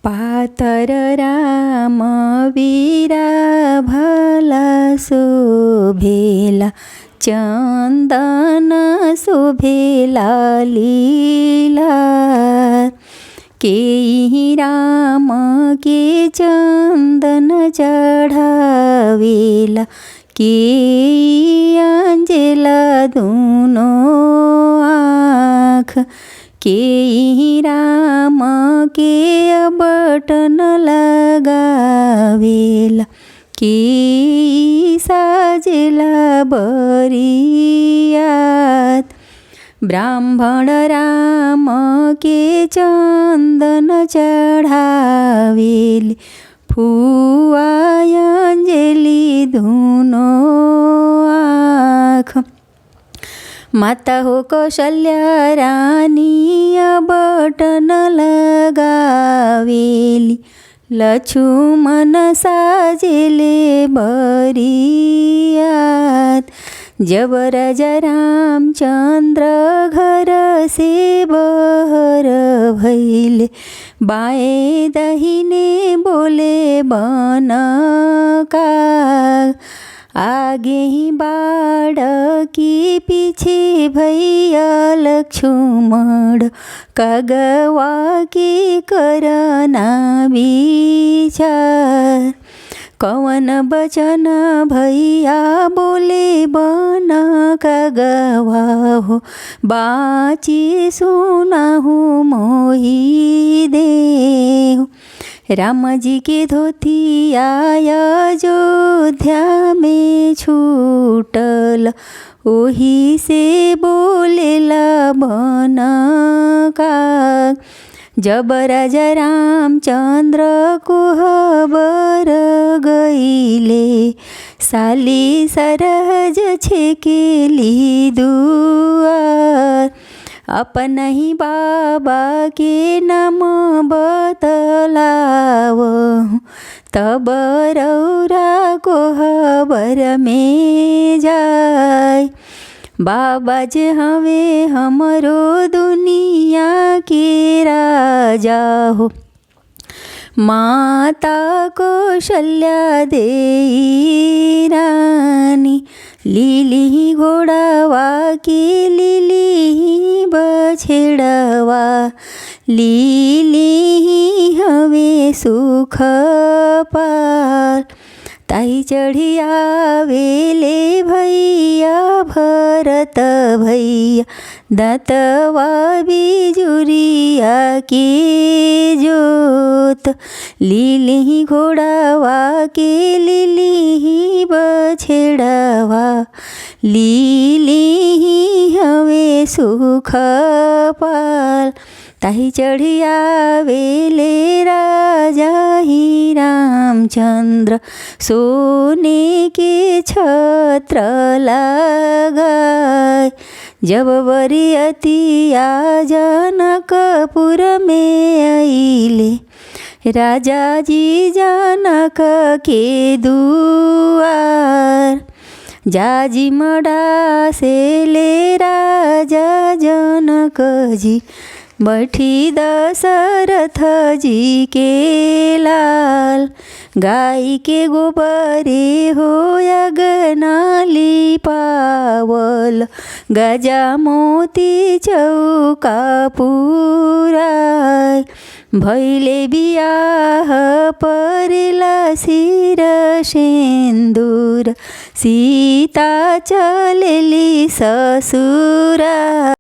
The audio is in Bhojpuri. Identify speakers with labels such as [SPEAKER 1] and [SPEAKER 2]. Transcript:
[SPEAKER 1] पातर राम वीरा भला शोभेला, चंदन शोभेला लीला। केही राम के चंदन चढ़ावेला, केही अंजेला दुनो आँख। केही राम के बटन लगावेला, केही साजेला बरियात। ब्राह्मण राम के चंदन चढ़ावेली, फुआ अंजलि दुनो आँख। माता हो कौशल्या रानी बटन लगावेली, लक्ष्मण साजेले बरियात। जब राजा रामचंद्र घर से बहर भैले, बाएं दाहिने बोले बन का। आगे ही बाढ़ की पीछे भैया लक्ष्मण, कगवा की करना विचार। कवन बचन भैया बोले बन कगवा हो, बाची सुनाहु मोहि देहु। राम जी के धोती अयोध्या में छूटल, ओही से बोलेला बन का। जब राजा रामचंद्र को खबर गईले, साली सरहज छेकेली दुआर। अपन ही बाबा के नाम बतलावहु, तब रौरा को खबर में जाय। बाबा जे हवे हमरो दुनिया के राजा हो, माता कौशल्या देई रानी। लीली घोड़ावा की लीली बछेड़वा, लीली हवे सुख पाल। ताई चढ़ी आवेले भैया भरत भैया, दतवा बिजुरिया की जोत। लीली घोड़ावा के लीली बछेड़वा, लीली हवे सुख पाल। ताही चढ़ी आवेले राजा ही रामचंद्र, सोने के छत्र लगाए। जब बरियतिया जनकपुर में आइले, राजा जी जनक के दुआर। जाजी मड़ा से ले राजा जनक जी, बैठी दशरथ जी के लाल। गाय के गोबरे हो अगनाली पावल, गजा मोती चौका पुराय। भैले बियाह परिला सिर सिंदूर, सीता चलेली ससुरा।